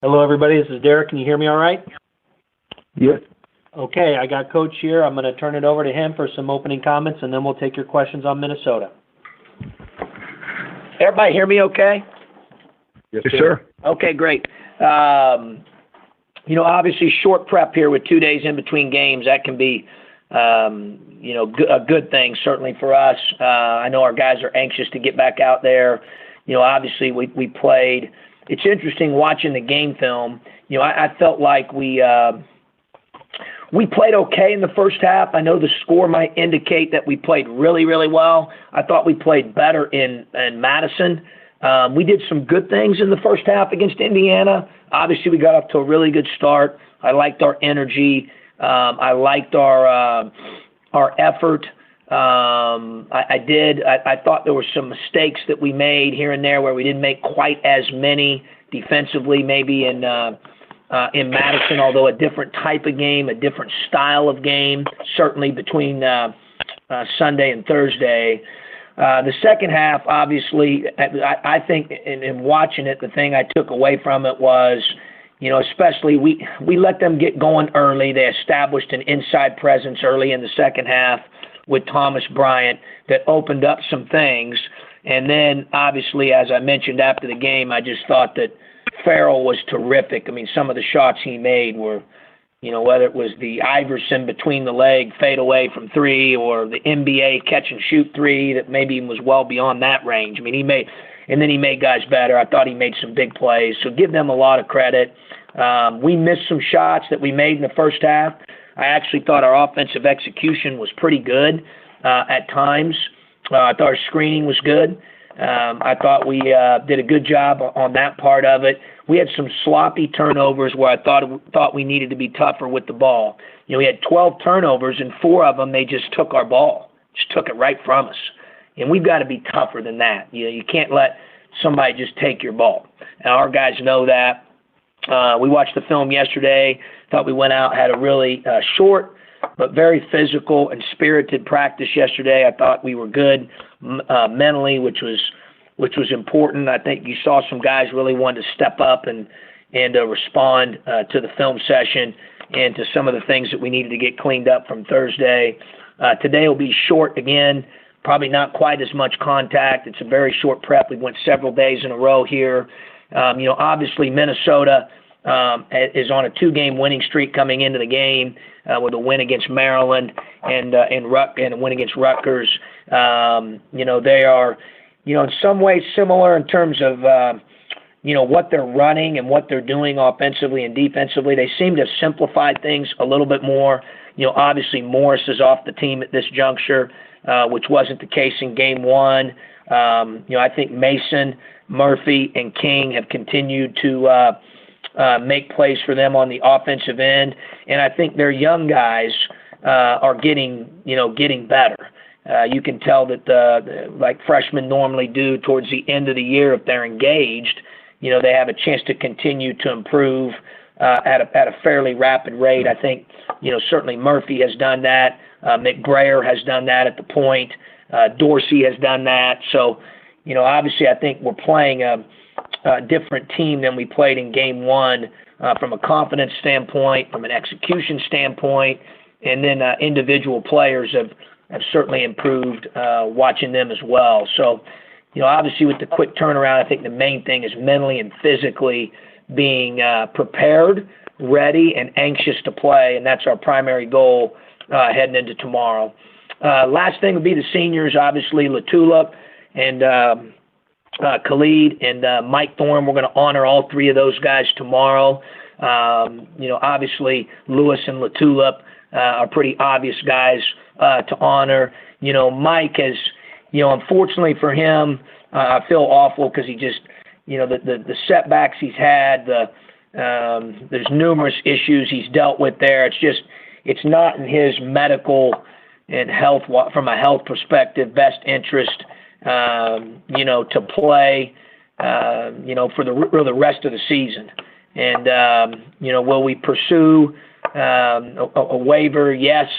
Hello, everybody. This is Derek. Can you hear me all right? Yes. Okay, I got Coach here. I'm going to turn it over to him for some opening comments, and then we'll take your questions on Minnesota. Everybody hear me okay? Yes, sir. Okay, great. Obviously short prep here with 2 days in between games, that can be, a good thing certainly for us. I know our guys are anxious to get back out there. Obviously we played. It's interesting watching the game film. I felt like we played okay in the first half. I know the score might indicate that we played really, really well. I thought we played better in Madison. We did some good things in the first half against Indiana. Obviously, we got off to a really good start. I liked our energy. I liked our effort. I thought there were some mistakes that we made here and there where we didn't make quite as many defensively, maybe in Madison, although a different type of game, a different style of game, certainly between Sunday and Thursday. The second half, obviously, I think in watching it, the thing I took away from it was, especially we let them get going early. They established an inside presence early in the second half with Thomas Bryant that opened up some things. And then, obviously, as I mentioned after the game, I just thought that Farrell was terrific. I mean, some of the shots he made were, whether it was the Iverson between the leg fade away from three or the NBA catch and shoot three that maybe was well beyond that range. I mean, he made guys better. I thought he made some big plays. So give them a lot of credit. We missed some shots that we made in the first half. I actually thought our offensive execution was pretty good at times. I thought our screening was good. I thought we did a good job on that part of it. We had some sloppy turnovers where I thought we needed to be tougher with the ball. We had 12 turnovers, and 4 of them they just took our ball, just took it right from us. And we've got to be tougher than that. You can't let somebody just take your ball. And our guys know that. We watched the film yesterday. Thought we went out, had a really short but very physical and spirited practice yesterday. I thought we were good mentally, which was important. I think you saw some guys really wanted to step up and respond to the film session and to some of the things that we needed to get cleaned up from Thursday. Today will be short again, probably not quite as much contact. It's a very short prep. We went several days in a row here. Obviously Minnesota is on a 2-game winning streak coming into the game with a win against Maryland and a win against Rutgers. They are, in some ways similar in terms of, what they're running and what they're doing offensively and defensively. They seem to have simplified things a little bit more. Obviously Morris is off the team at this juncture, which wasn't the case in game 1. I think Mason, Murphy, and King have continued to make plays for them on the offensive end, and I think their young guys are getting better. You can tell that like freshmen normally do towards the end of the year, if they're engaged, they have a chance to continue to improve at a fairly rapid rate. I think certainly Murphy has done that. McBrayer has done that at the point. Dorsey has done that. So, obviously I think we're playing a different team than we played in game 1 from a confidence standpoint, from an execution standpoint, and then individual players have certainly improved watching them as well. So, obviously with the quick turnaround, I think the main thing is mentally and physically being prepared, ready, and anxious to play, and that's our primary goal heading into tomorrow. Last thing would be the seniors, obviously Latula and Khalid and Mike Thorne. We're going to honor all 3 of those guys tomorrow. Obviously Lewis and Latula are pretty obvious guys to honor. Mike has, unfortunately for him, I feel awful because he just, the setbacks he's had, there's numerous issues he's dealt with there. It's not in his medical and health, from a health perspective, best interest, to play, for the rest of the season. And, will we pursue a waiver? Yes.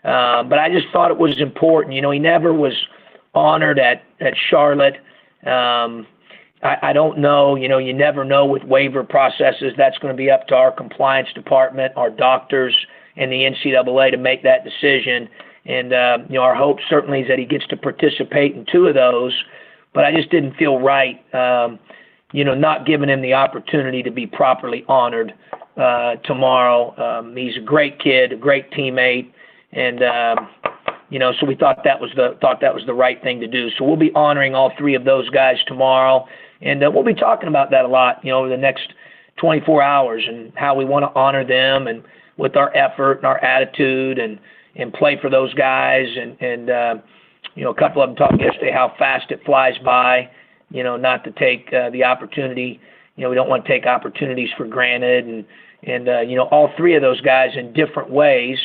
But I just thought it was important. He never was honored at Charlotte. I don't know. You never know with waiver processes. That's going to be up to our compliance department, our doctors, and the NCAA to make that decision. And, our hope certainly is that he gets to participate in 2 of those. But I just didn't feel right, not giving him the opportunity to be properly honored tomorrow. He's a great kid, a great teammate, and so we thought that was the right thing to do. So we'll be honoring all 3 of those guys tomorrow, and we'll be talking about that a lot, over the next 24 hours and how we want to honor them and with our effort and our attitude and play for those guys and a couple of them talked yesterday how fast it flies by, not to take the opportunity. We don't want to take opportunities for granted. And all 3 of those guys in different ways.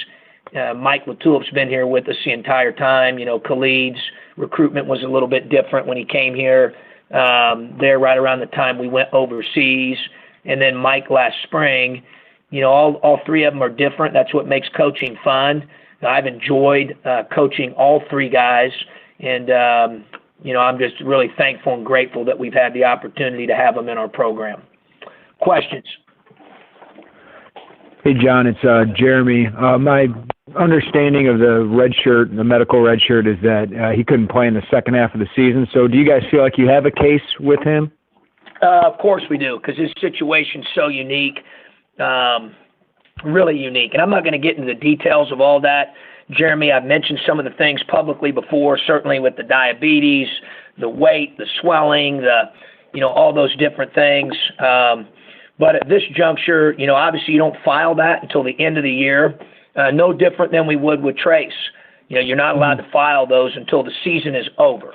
Mike LaTulip's been here with us the entire time. Khalid's recruitment was a little bit different when he came here there right around the time we went overseas. And then Mike last spring. All 3 of them are different. That's what makes coaching fun. I've enjoyed coaching all 3 guys, and I'm just really thankful and grateful that we've had the opportunity to have them in our program. Questions? Hey, John, it's Jeremy. My understanding of the red shirt, the medical red shirt, is that he couldn't play in the second half of the season. So do you guys feel like you have a case with him? Of course we do, because his situation's so unique. Really unique. And I'm not going to get into the details of all that. Jeremy, I've mentioned some of the things publicly before, certainly with the diabetes, the weight, the swelling, all those different things. But at this juncture, obviously you don't file that until the end of the year. No different than we would with Trace. You're not allowed to file those until the season is over.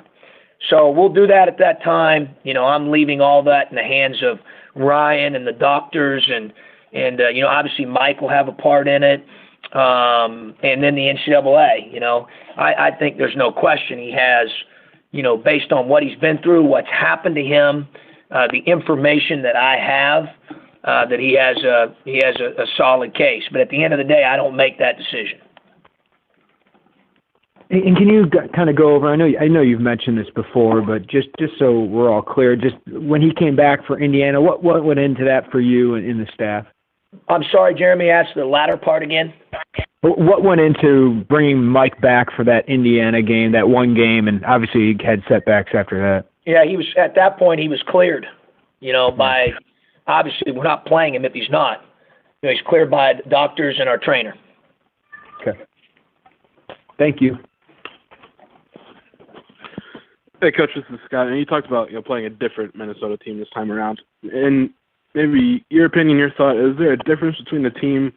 So we'll do that at that time. I'm leaving all that in the hands of Ryan and the doctors and obviously Mike will have a part in it, and then the NCAA. I think there's no question he has, based on what he's been through, what's happened to him, the information that I have, that he has a solid case. But at the end of the day, I don't make that decision. And can you kind of go over? I know you've mentioned this before, but just so we're all clear, just when he came back for Indiana, what went into that for you and the staff? I'm sorry, Jeremy, ask the latter part again. What went into bringing Mike back for that Indiana game, that one game, and obviously he had setbacks after that? Yeah, he was at that point. He was cleared, by obviously we're not playing him if he's not. He's cleared by the doctors and our trainer. Okay. Thank you. Hey, Coach, this is Scott. And you talked about playing a different Minnesota team this time around. And maybe your opinion, your thought, is there a difference between the team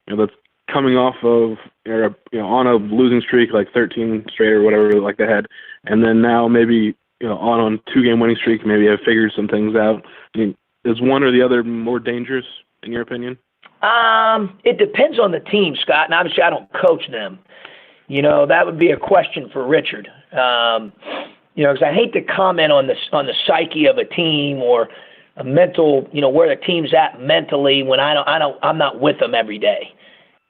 that's coming off of on a losing streak like 13 straight or whatever like they had, and then now maybe on 2-game winning streak, maybe have figured some things out? I mean, is one or the other more dangerous in your opinion? It depends on the team, Scott, and obviously I don't coach them. That would be a question for Richard. Because I hate to comment on the psyche of a team or a mental, where the team's at mentally when I'm not with them every day.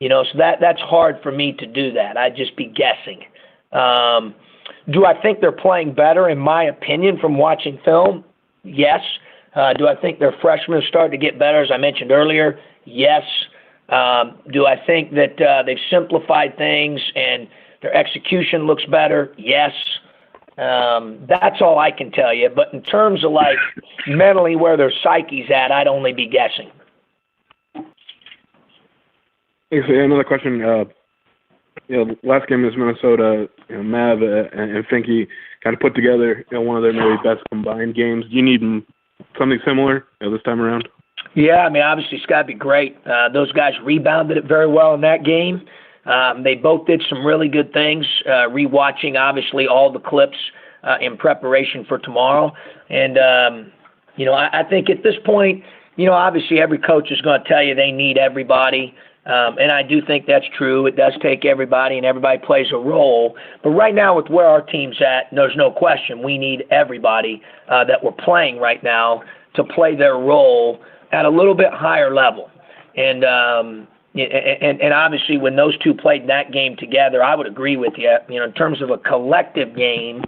So that's hard for me to do that. I'd just be guessing. Do I think they're playing better? In my opinion, from watching film, yes. Do I think their freshmen have started to get better, as I mentioned earlier? Yes. Do I think that they've simplified things and their execution looks better? Yes. That's all I can tell you. But in terms of like mentally where their psyche's at, I'd only be guessing. Another question. Last game was Minnesota. Mav and Finke kind of put together one of their maybe best combined games. Do you need something similar this time around? Yeah, I mean, obviously it's got to be great. Those guys rebounded it very well in that game. They both did some really good things, rewatching, obviously, all the clips in preparation for tomorrow. And, I think at this point, obviously every coach is going to tell you they need everybody. And I do think that's true. It does take everybody, and everybody plays a role. But right now with where our team's at, there's no question we need everybody that we're playing right now to play their role at a little bit higher level. And obviously when those two played that game together, I would agree with you. In terms of a collective game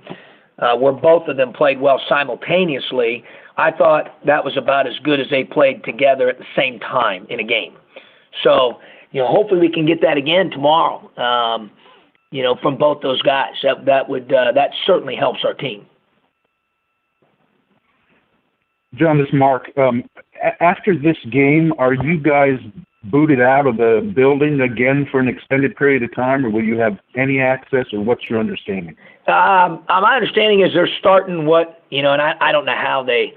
where both of them played well simultaneously, I thought that was about as good as they played together at the same time in a game. So, hopefully we can get that again tomorrow, from both those guys. That certainly helps our team. John, this is Mark. After this game, are you guys booted out of the building again for an extended period of time, or will you have any access, or what's your understanding? My understanding is they're starting and I don't know how they,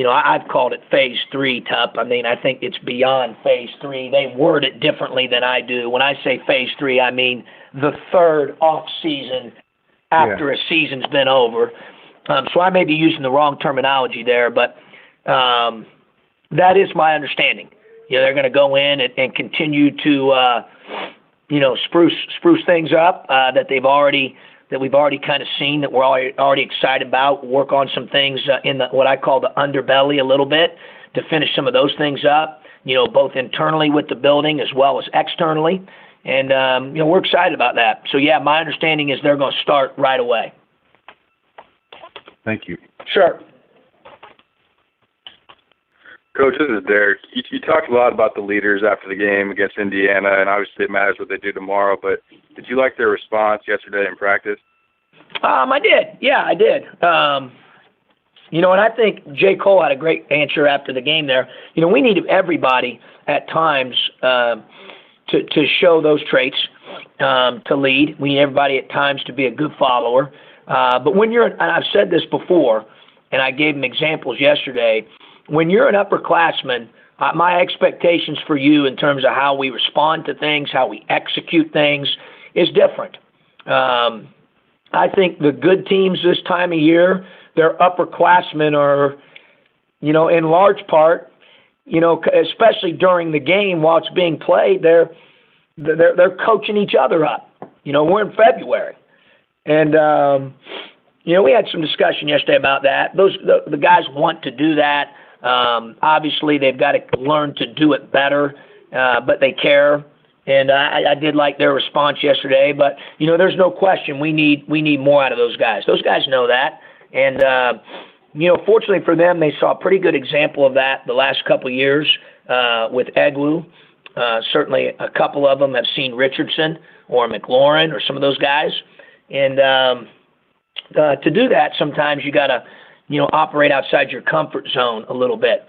I've called it phase 3, Tup. I mean, I think it's beyond phase 3. They word it differently than I do. When I say phase 3, I mean the third off season after a season's been over. So I may be using the wrong terminology there, but that is my understanding. They're going to go in and continue to, spruce things up that we've already kind of seen, that we're already excited about. Work on some things in what I call the underbelly a little bit to finish some of those things up. Both internally with the building as well as externally, and we're excited about that. So yeah, my understanding is they're going to start right away. Thank you. Sure. Coach, this is Derek. You talked a lot about the leaders after the game against Indiana, and obviously it matters what they do tomorrow, but did you like their response yesterday in practice? I did. Yeah, I did. And I think J. Cole had a great answer after the game there. We need everybody at times to show those traits, to lead. We need everybody at times to be a good follower. But when and I've said this before, and I gave them examples yesterday, when you're an upperclassman, my expectations for you in terms of how we respond to things, how we execute things, is different. I think the good teams this time of year, their upperclassmen are, in large part, especially during the game while it's being played, they're coaching each other up. We're in February. And, we had some discussion yesterday about that. The guys want to do that. Obviously, they've got to learn to do it better, but they care. And I did like their response yesterday. But, there's no question we need more out of those guys. Those guys know that. And, fortunately for them, they saw a pretty good example of that the last couple of years with Egwu. Certainly a couple of them have seen Richardson or McLaurin or some of those guys. And to do that, sometimes you got to, operate outside your comfort zone a little bit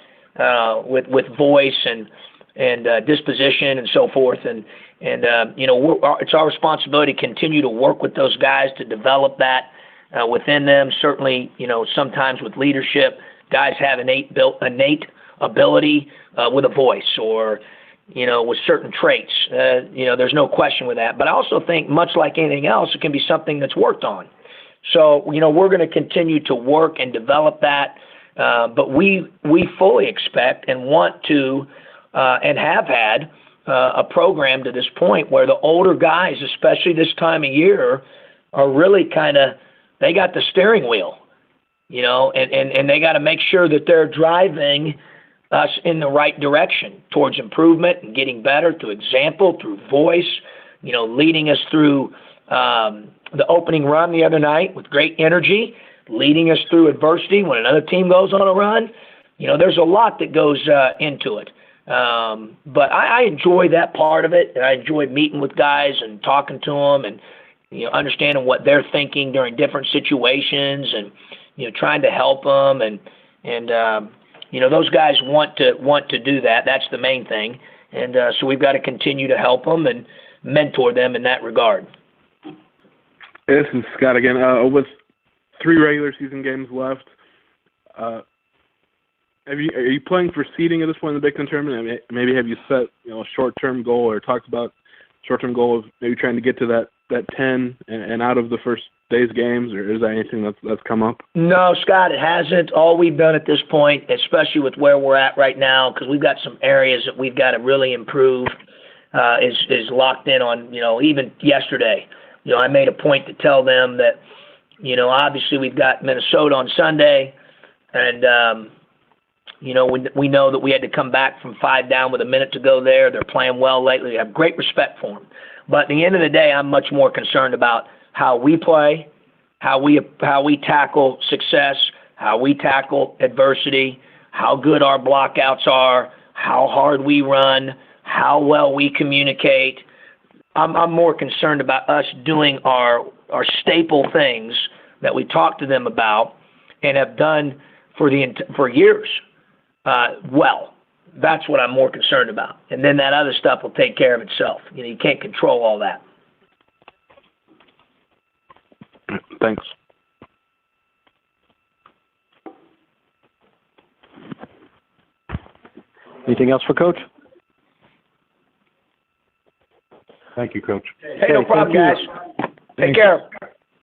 with voice and disposition and so forth. And it's our responsibility to continue to work with those guys to develop that within them. Certainly, sometimes with leadership, guys have innate ability with a voice or, with certain traits. There's no question with that. But I also think, much like anything else, it can be something that's worked on. So, we're going to continue to work and develop that. But we fully expect and want to and have had a program to this point where the older guys, especially this time of year, are really they got the steering wheel, and they got to make sure that they're driving us in the right direction towards improvement and getting better through example, through voice, leading us through the opening run the other night with great energy, leading us through adversity when another team goes on a run. There's a lot that goes into it. But I enjoy that part of it, and I enjoy meeting with guys and talking to them and, understanding what they're thinking during different situations and, trying to help them. And those guys want to do that. That's the main thing. And so we've got to continue to help them and mentor them in that regard. This is Scott again. With 3 regular season games left, are you playing for seeding at this point in the Big Ten tournament? Maybe have you set a short-term goal or talked about short-term goal of maybe trying to get to that 10 and out of the first day's games, or is that anything that's come up? No, Scott, it hasn't. All we've done at this point, especially with where we're at right now, because we've got some areas that we've got to really improve, is locked in on, even yesterday. I made a point to tell them that, obviously we've got Minnesota on Sunday, and, we know that we had to come back from 5 down with a minute to go there. They're playing well lately. We have great respect for them. But at the end of the day, I'm much more concerned about how we play, how we tackle success, how we tackle adversity, how good our blockouts are, how hard we run, how well we communicate. I'm more concerned about us doing our staple things that we talk to them about and have done for years well. That's what I'm more concerned about. And then that other stuff will take care of itself. You can't control all that. Thanks. Anything else for Coach? Thank you, Coach. Hey, no problem, thank guys. Take care.